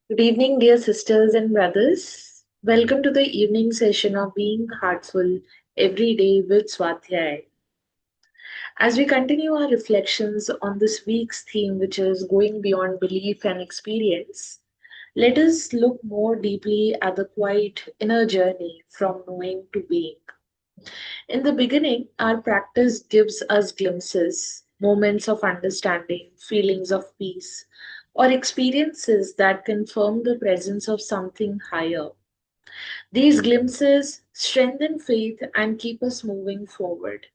Good evening, dear sisters and brothers. Welcome to the evening session of Being Heartful Every Day with Swadhyaya. As we continue our reflections on this week's theme, which is going beyond belief and experience, let us look more deeply at the quiet inner journey from knowing to being. In the beginning, our practice gives us glimpses, moments of understanding, feelings of peace, or experiences that confirm the presence of something higher. These glimpses strengthen faith and keep us moving forward.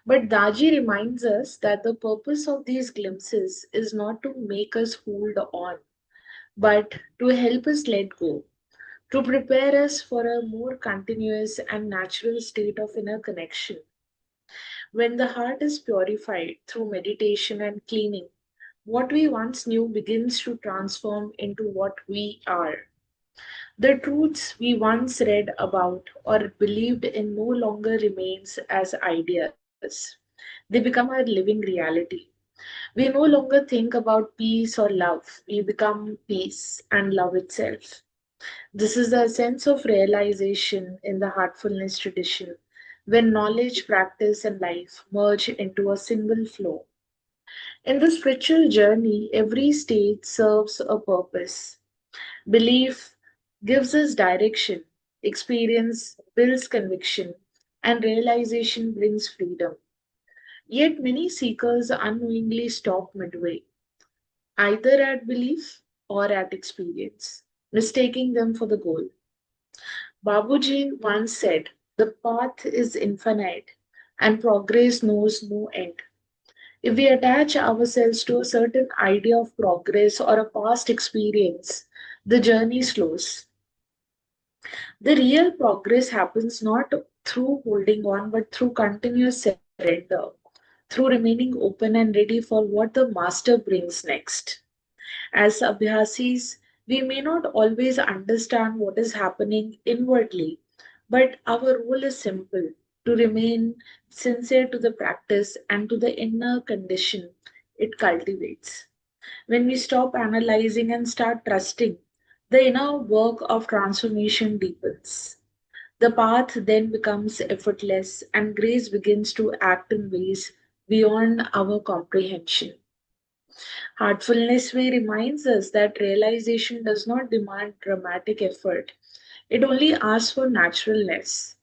But Daji reminds us that the purpose of these glimpses is not to make us hold on, but to help us let go, to prepare us for a more continuous and natural state of inner connection. When the heart is purified through meditation and cleaning, what we once knew begins to transform into what we are. The truths we once read about or believed in no longer remains as ideas. They become our living reality. We no longer think about peace or love. We become peace and love itself. This is the sense of realization in the heartfulness tradition, when knowledge, practice, and life merge into a single flow. In the spiritual journey, every stage serves a purpose. Belief gives us direction, experience builds conviction, and realization brings freedom. Yet many seekers unknowingly stop midway, either at belief or at experience, mistaking them for the goal. Babuji once said, "The path is infinite and progress knows no end." If we attach ourselves to a certain idea of progress or a past experience, the journey slows. The real progress happens not through holding on, but through continuous surrender, through remaining open and ready for what the master brings next. As abhyasis, we may not always understand what is happening inwardly, but our role is simple, to remain sincere to the practice and to the inner condition it cultivates. When we stop analyzing and start trusting, the inner work of transformation deepens. The path then becomes effortless, and grace begins to act in ways beyond our comprehension. Heartfulness Way reminds us that realization does not demand dramatic effort, it only asks for naturalness.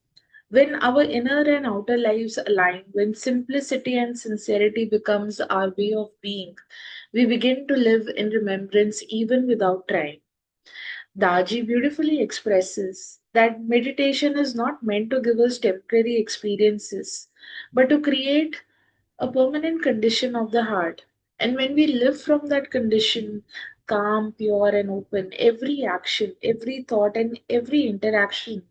When our inner and outer lives align, when simplicity and sincerity becomes our way of being, we begin to live in remembrance even without trying. Daji beautifully expresses that meditation is not meant to give us temporary experiences, but to create a permanent condition of the heart. And when we live from that condition, calm, pure, and open, every action, every thought, and every interaction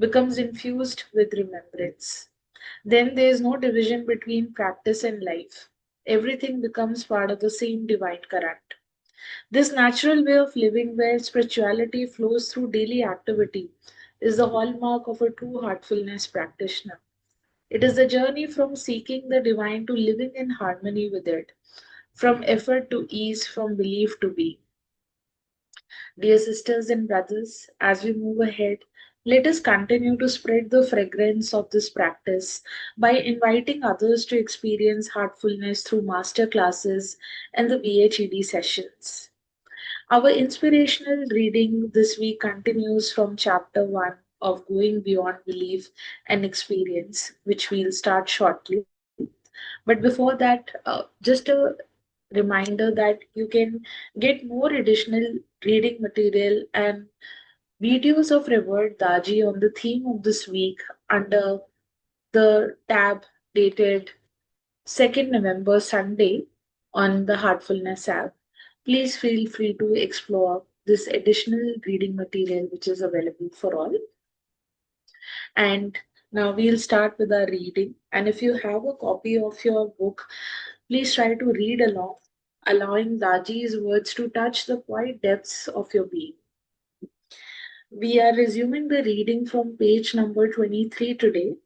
becomes infused with remembrance. Then there is no division between practice and life. Everything becomes part of the same divine current. This natural way of living, where spirituality flows through daily activity, is the hallmark of a true heartfulness practitioner. It is the journey from seeking the divine to living in harmony with it, from effort to ease, from belief to being. Dear sisters and brothers, as we move ahead, let us continue to spread the fragrance of this practice by inviting others to experience heartfulness through master classes and the BHED sessions. Our inspirational reading this week continues from chapter 1 of Going Beyond Belief and Experience, which we'll start shortly. But before that, just a reminder that you can get more additional reading material and videos of Revered Daji on the theme of this week under the tab dated 2nd November Sunday on the Heartfulness app. Please feel free to explore this additional reading material which is available for all. And now we'll start with our reading. And if you have a copy of your book, please try to read along, allowing Daji's words to touch the quiet depths of your being. We are resuming the reading from page number 23 today.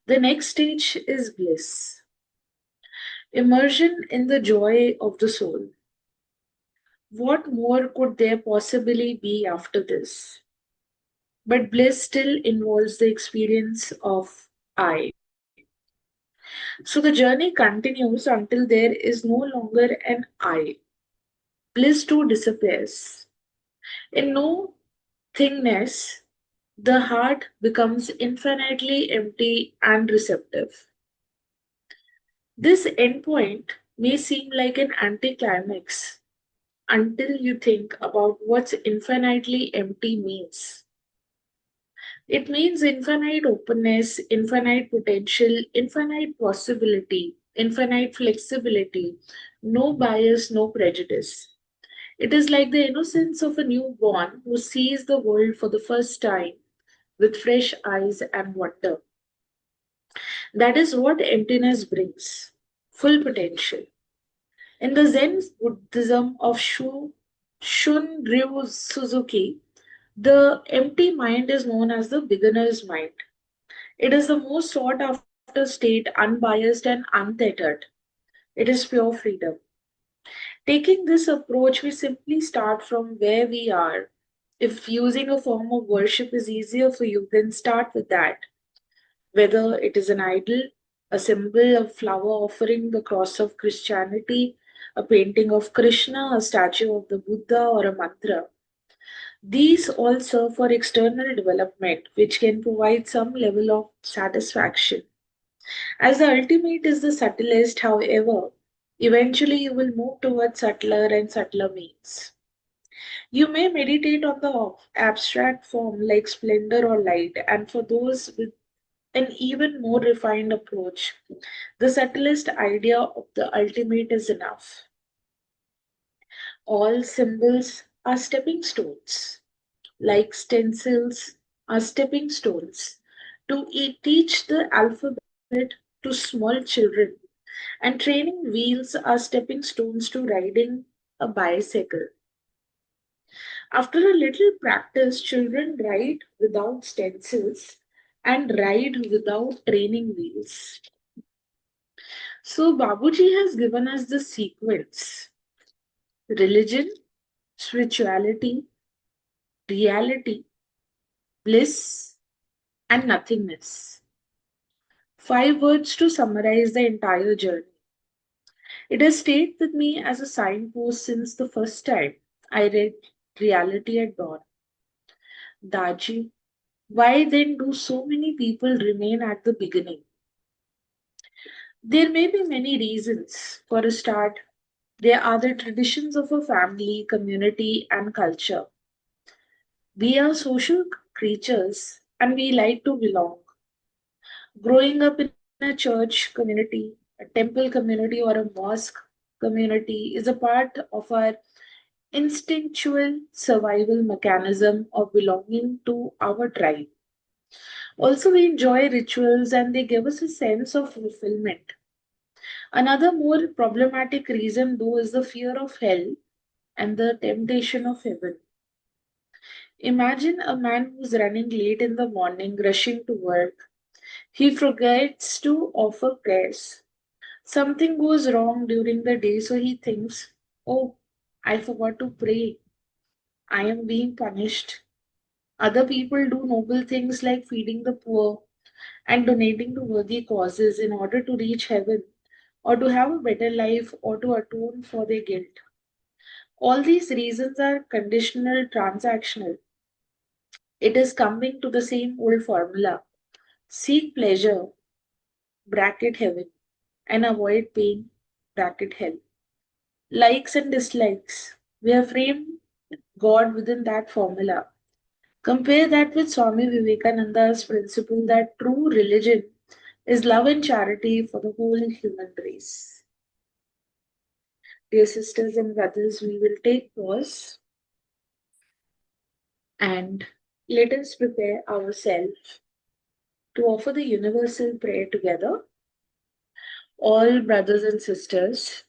The next stage is bliss, immersion in the joy of the soul. What more could there possibly be after this? But bliss still involves the experience of I. So the journey continues until there is no longer an I. Bliss too disappears. In no thingness, the heart becomes infinitely empty and receptive. This endpoint may seem like an anticlimax until you think about what infinitely empty means. It means infinite openness, infinite potential, infinite possibility, infinite flexibility, no bias, no prejudice. It is like the innocence of a newborn who sees the world for the first time with fresh eyes and wonder. That is what emptiness brings full potential. In the Zen Buddhism of Shunryu Suzuki, the empty mind is known as the beginner's mind. It is the most sought after state, unbiased and untethered. It is pure freedom. Taking this approach, we simply start from where we are. If using a form of worship is easier for you, then start with that. Whether it is an idol, a symbol, a flower offering, the cross of Christianity, a painting of Krishna, a statue of the Buddha, or a mantra. These all serve for external development, which can provide some level of satisfaction. As the ultimate is the subtlest, however, eventually you will move towards subtler and subtler means. You may meditate on the abstract form like splendor or light, and for those with an even more refined approach, the subtlest idea of the ultimate is enough. All symbols are stepping stones, like stencils are stepping stones to teach the alphabet to small children, and training wheels are stepping stones to riding a bicycle. After a little practice, children ride without stencils and ride without training wheels. So, Babuji has given us the sequence: religion, spirituality, reality, bliss, and nothingness. 5 words to summarize the entire journey. It has stayed with me as a signpost since the first time I read Reality at Dawn. Daji, why then do so many people remain at the beginning? There may be many reasons. For a start, there are the traditions of a family, community, and culture. We are social creatures and we like to belong. Growing up in a church community, a temple community, or a mosque community is a part of our instinctual survival mechanism of belonging to our tribe. Also, we enjoy rituals and they give us a sense of fulfillment. Another more problematic reason, though, is the fear of hell and the temptation of heaven. Imagine a man who's running late in the morning, rushing to work. He forgets to offer prayers. Something goes wrong during the day, so he thinks, oh, I forgot to pray. I am being punished. Other people do noble things like feeding the poor and donating to worthy causes in order to reach heaven or to have a better life or to atone for their guilt. All these reasons are conditional, transactional. It is coming to the same old formula: seek pleasure, bracket heaven, and avoid pain, bracket hell. Likes and dislikes. We have framed God within that formula. Compare that with Swami Vivekananda's principle that true religion is love and charity for the whole human race. Dear sisters and brothers, we will take pause and let us prepare ourselves to offer the universal prayer together. All brothers and sisters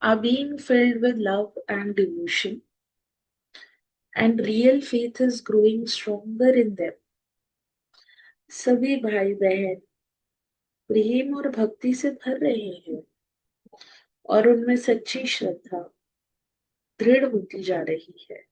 are being filled with love and devotion, and real faith is growing stronger in them. सभी भाई बहन प्रेम और भक्ति से भर रहे हैं और उनमें सच्ची श्रद्धा, दृढ़ होती जा रही है।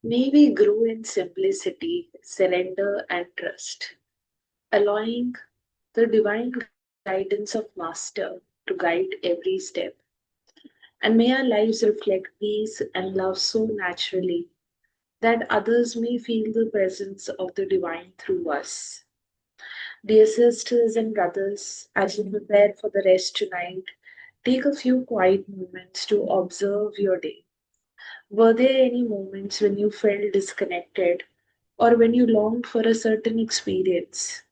May we grow in simplicity, surrender, and trust, allowing the divine guidance of Master to guide every step. And may our lives reflect peace and love so naturally that others may feel the presence of the divine through us. Dear sisters and brothers, as you prepare for the rest tonight, take a few quiet moments to observe your day. Were there any moments when you felt disconnected or when you longed for a certain experience?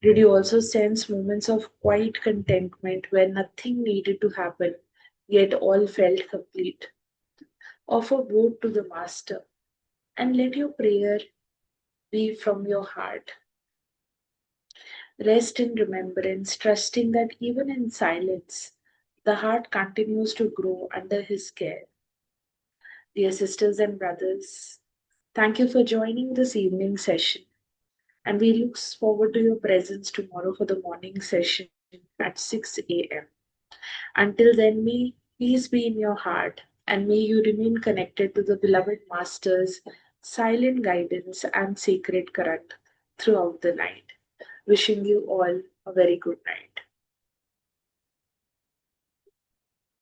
Did you also sense moments of quiet contentment where nothing needed to happen, yet all felt complete? Offer both to the Master and let your prayer be from your heart. Rest in remembrance, trusting that even in silence, the heart continues to grow under His care. Dear sisters and brothers, thank you for joining this evening session, and we look forward to your presence tomorrow for the morning session at 6 a.m. Until then, may peace be in your heart, and may you remain connected to the beloved Master's silent guidance and sacred current throughout the night. Wishing you all a very good night.